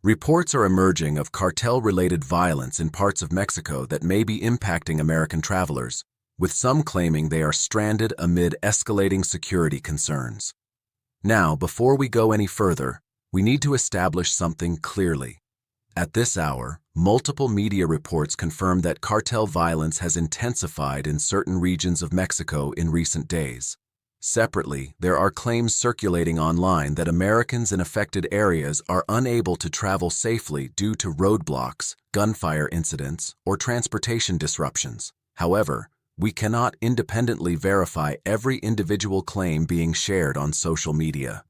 Reports are emerging of cartel-related violence in parts of Mexico that may be impacting American travelers, with some claiming they are stranded amid escalating security concerns. Now, before we go any further, we need to establish something clearly. At this hour, multiple media reports confirm that cartel violence has intensified in certain regions of Mexico in recent days. Separately, there are claims circulating online that Americans in affected areas are unable to travel safely due to roadblocks, gunfire incidents, or transportation disruptions. However, we cannot independently verify every individual claim being shared on social media.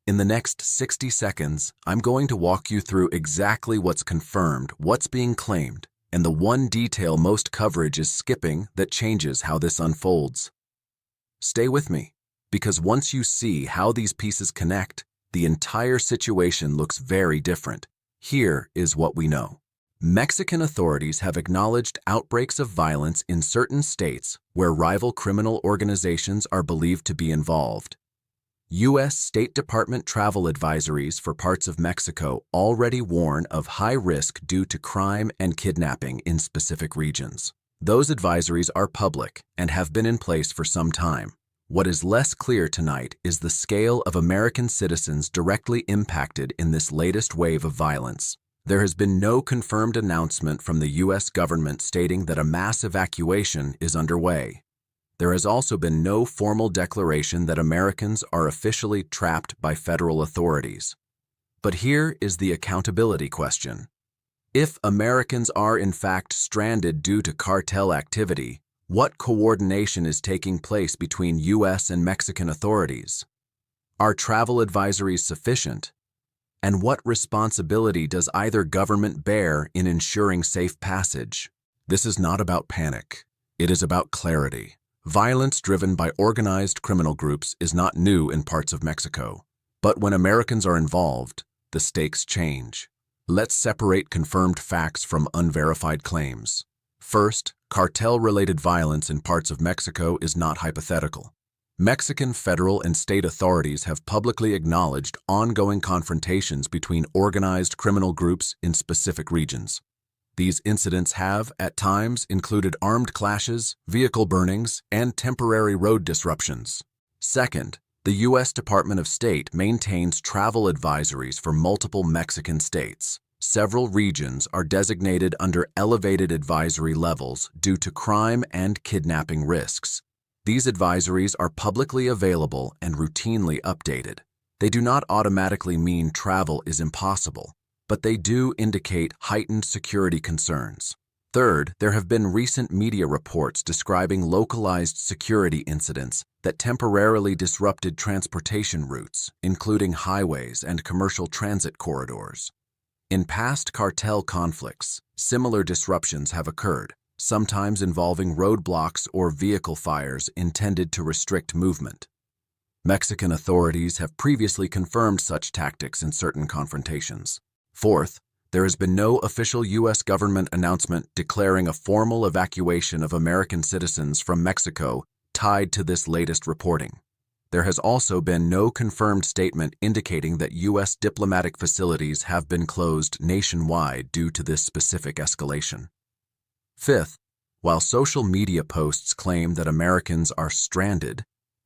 In the next 60 seconds, I'm going to walk you through exactly what's confirmed, what's being claimed, and the one detail most coverage is skipping that changes how this unfolds. Stay with me, because once you see how these pieces connect, the entire situation looks very different. Here is what we know. Mexican authorities have acknowledged outbreaks of violence in certain states where rival criminal organizations are believed to be involved. U.S. State Department travel advisories for parts of Mexico already warn of high risk due to crime and kidnapping in specific regions. Those advisories are public and have been in place for some time. What is less clear tonight is the scale of American citizens directly impacted in this latest wave of violence. There has been no confirmed announcement from the U.S. government stating that a mass evacuation is underway. There has also been no formal declaration that Americans are officially trapped by federal authorities. But here is the accountability question. If Americans are in fact stranded due to cartel activity, what coordination is taking place between U.S. and Mexican authorities? Are travel advisories sufficient? And what responsibility does either government bear in ensuring safe passage? This is not about panic. It is about clarity. Violence driven by organized criminal groups is not new in parts of Mexico. But when Americans are involved, the stakes change. Let's separate confirmed facts from unverified claims. First, cartel-related violence in parts of Mexico is not hypothetical. Mexican federal and state authorities have publicly acknowledged ongoing confrontations between organized criminal groups in specific regions. These incidents have, at times, included armed clashes, vehicle burnings, and temporary road disruptions. Second, the U.S. Department of State maintains travel advisories for multiple Mexican states. Several regions are designated under elevated advisory levels due to crime and kidnapping risks. These advisories are publicly available and routinely updated. They do not automatically mean travel is impossible, but they do indicate heightened security concerns. Third, there have been recent media reports describing localized security incidents that temporarily disrupted transportation routes, including highways and commercial transit corridors. In past cartel conflicts, similar disruptions have occurred, sometimes involving roadblocks or vehicle fires intended to restrict movement. Mexican authorities have previously confirmed such tactics in certain confrontations. Fourth, there has been no official U.S. government announcement declaring a formal evacuation of American citizens from Mexico tied to this latest reporting. There has also been no confirmed statement indicating that U.S. diplomatic facilities have been closed nationwide due to this specific escalation. Fifth, while social media posts claim that Americans are stranded,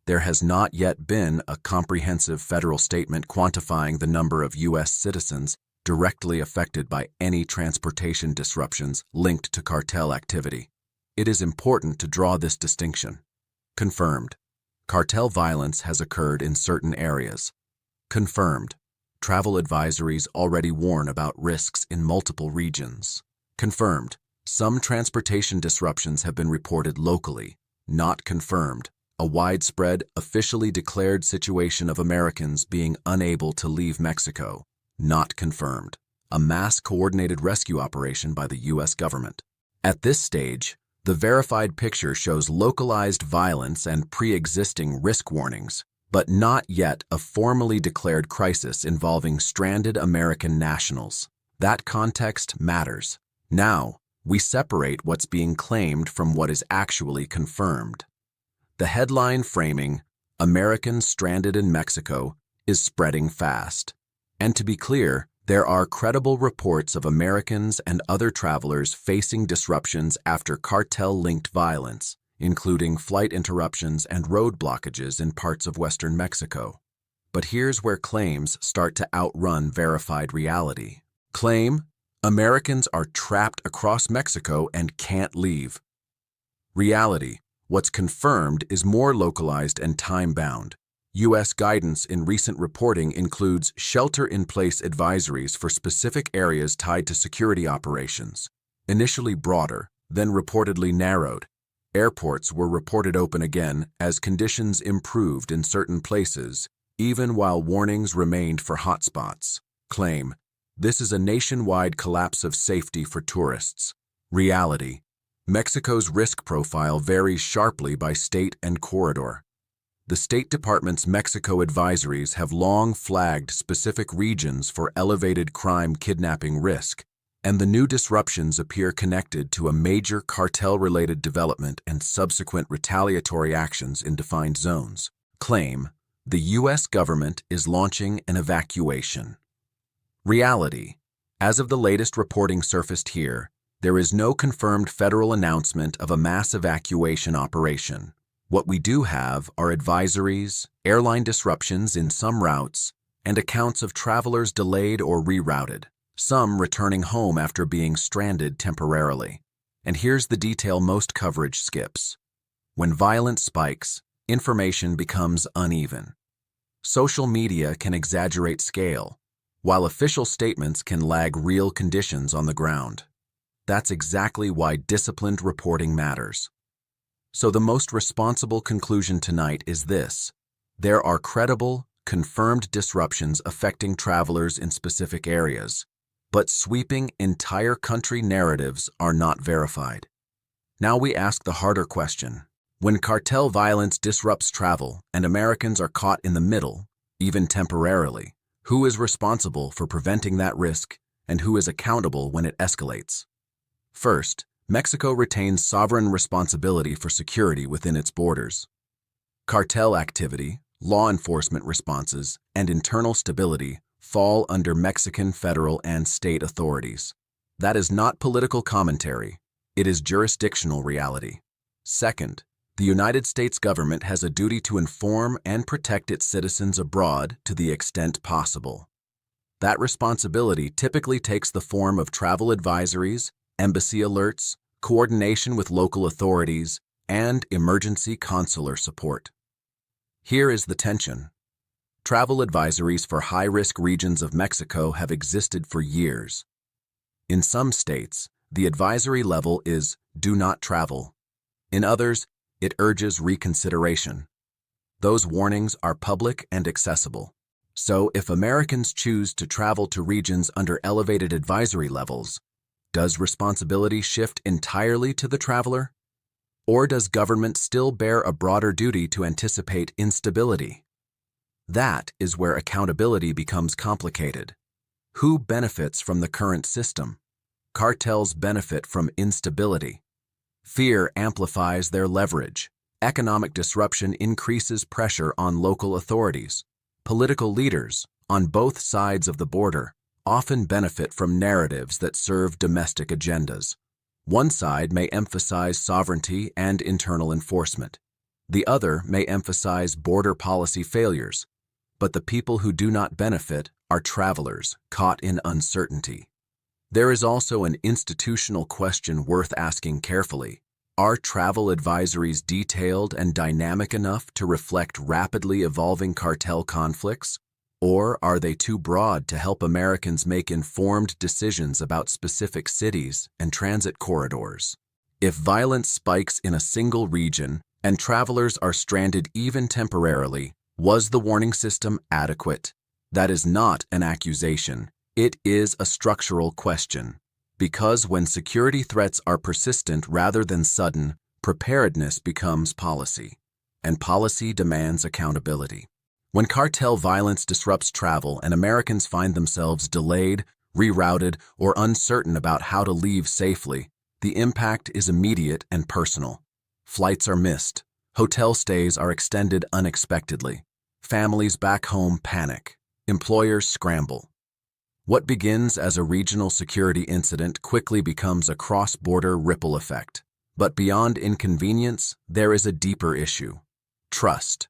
there has not yet been a comprehensive federal statement quantifying the number of U.S. citizens directly affected by any transportation disruptions linked to cartel activity. It is important to draw this distinction. Confirmed. Cartel violence has occurred in certain areas. Confirmed. Travel advisories already warn about risks in multiple regions. Confirmed. Some transportation disruptions have been reported locally. Not confirmed. A widespread, officially declared situation of Americans being unable to leave Mexico. Not confirmed. A mass coordinated rescue operation by the U.S. government. At this stage, the verified picture shows localized violence and pre-existing risk warnings, but not yet a formally declared crisis involving stranded American nationals. That context matters. Now, we separate what's being claimed from what is actually confirmed. The headline framing, "Americans Stranded in Mexico," is spreading fast. And to be clear, There are credible reports of Americans and other travelers facing disruptions after cartel-linked violence, including flight interruptions and road blockages in parts of western Mexico. But here's where claims start to outrun verified reality. Claim: Americans are trapped across Mexico and can't leave. Reality: what's confirmed is more localized and time-bound. U.S. guidance in recent reporting includes shelter-in-place advisories for specific areas tied to security operations, initially broader, then reportedly narrowed. Airports were reported open again as conditions improved in certain places, even while warnings remained for hotspots. Claim: this is a nationwide collapse of safety for tourists. Reality: Mexico's risk profile varies sharply by state and corridor. The State Department's Mexico advisories have long flagged specific regions for elevated crime kidnapping risk, and the new disruptions appear connected to a major cartel-related development and subsequent retaliatory actions in defined zones. Claim: the U.S. government is launching an evacuation. Reality: as of the latest reporting surfaced here, there is no confirmed federal announcement of a mass evacuation operation. What we do have are advisories, airline disruptions in some routes, and accounts of travelers delayed or rerouted, some returning home after being stranded temporarily. And here's the detail most coverage skips. When violence spikes, information becomes uneven. Social media can exaggerate scale, while official statements can lag real conditions on the ground. That's exactly why disciplined reporting matters. So the most responsible conclusion tonight is this: there are credible, confirmed disruptions affecting travelers in specific areas, but sweeping entire country narratives are not verified. Now we ask the harder question. When cartel violence disrupts travel and Americans are caught in the middle, even temporarily, who is responsible for preventing that risk and who is accountable when it escalates? First, Mexico retains sovereign responsibility for security within its borders. Cartel activity, law enforcement responses, and internal stability fall under Mexican federal and state authorities. That is not political commentary, it is jurisdictional reality. Second, the United States government has a duty to inform and protect its citizens abroad to the extent possible. That responsibility typically takes the form of travel advisories, embassy alerts, coordination with local authorities, and emergency consular support. Here is the tension. Travel advisories for high-risk regions of Mexico have existed for years. In some states, the advisory level is "do not travel." In others, it urges reconsideration. Those warnings are public and accessible. So if Americans choose to travel to regions under elevated advisory levels, does responsibility shift entirely to the traveler? Or does government still bear a broader duty to anticipate instability? That is where accountability becomes complicated. Who benefits from the current system? Cartels benefit from instability. Fear amplifies their leverage. Economic disruption increases pressure on local authorities. Political leaders, on both sides of the border, often benefit from narratives that serve domestic agendas. One side may emphasize sovereignty and internal enforcement. The other may emphasize border policy failures. But the people who do not benefit are travelers caught in uncertainty. There is also an institutional question worth asking carefully. Are travel advisories detailed and dynamic enough to reflect rapidly evolving cartel conflicts? Or are they too broad to help Americans make informed decisions about specific cities and transit corridors? If violence spikes in a single region and travelers are stranded even temporarily, was the warning system adequate? That is not an accusation. It is a structural question. Because when security threats are persistent rather than sudden, preparedness becomes policy, and policy demands accountability. When cartel violence disrupts travel and Americans find themselves delayed, rerouted, or uncertain about how to leave safely, the impact is immediate and personal. Flights are missed. Hotel stays are extended unexpectedly. Families back home panic. Employers scramble. What begins as a regional security incident quickly becomes a cross-border ripple effect. But beyond inconvenience, there is a deeper issue: trust.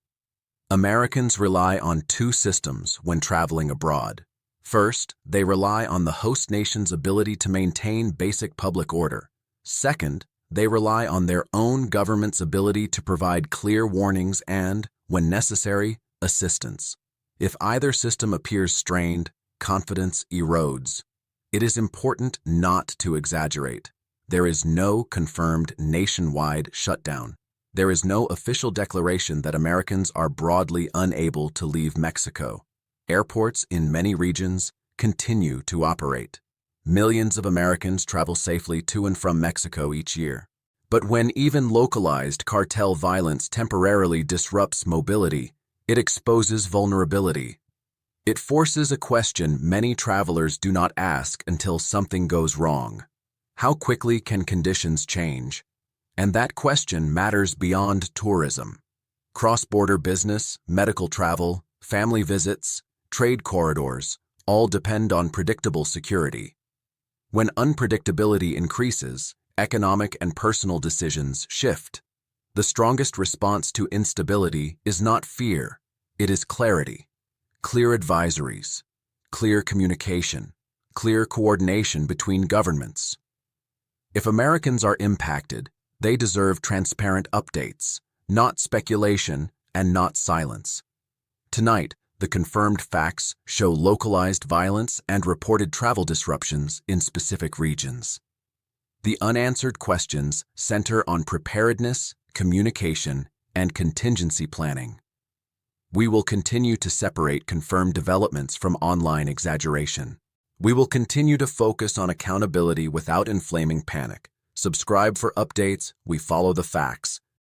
Americans rely on two systems when traveling abroad. First, they rely on the host nation's ability to maintain basic public order. Second, they rely on their own government's ability to provide clear warnings and, when necessary, assistance. If either system appears strained, confidence erodes. It is important not to exaggerate. There is no confirmed nationwide shutdown. There is no official declaration that Americans are broadly unable to leave Mexico. Airports in many regions continue to operate. Millions of Americans travel safely to and from Mexico each year. But when even localized cartel violence temporarily disrupts mobility, it exposes vulnerability. It forces a question many travelers do not ask until something goes wrong. How quickly can conditions change? And that question matters beyond tourism. Cross-border business, medical travel, family visits, trade corridors all depend on predictable security. When unpredictability increases, economic and personal decisions shift. The strongest response to instability is not fear, it is clarity. Clear advisories, clear communication, clear coordination between governments. If Americans are impacted, they deserve transparent updates, not speculation and not silence. Tonight, the confirmed facts show localized violence and reported travel disruptions in specific regions. The unanswered questions center on preparedness, communication, and contingency planning. We will continue to separate confirmed developments from online exaggeration. We will continue to focus on accountability without inflaming panic. Subscribe for updates, we follow the facts,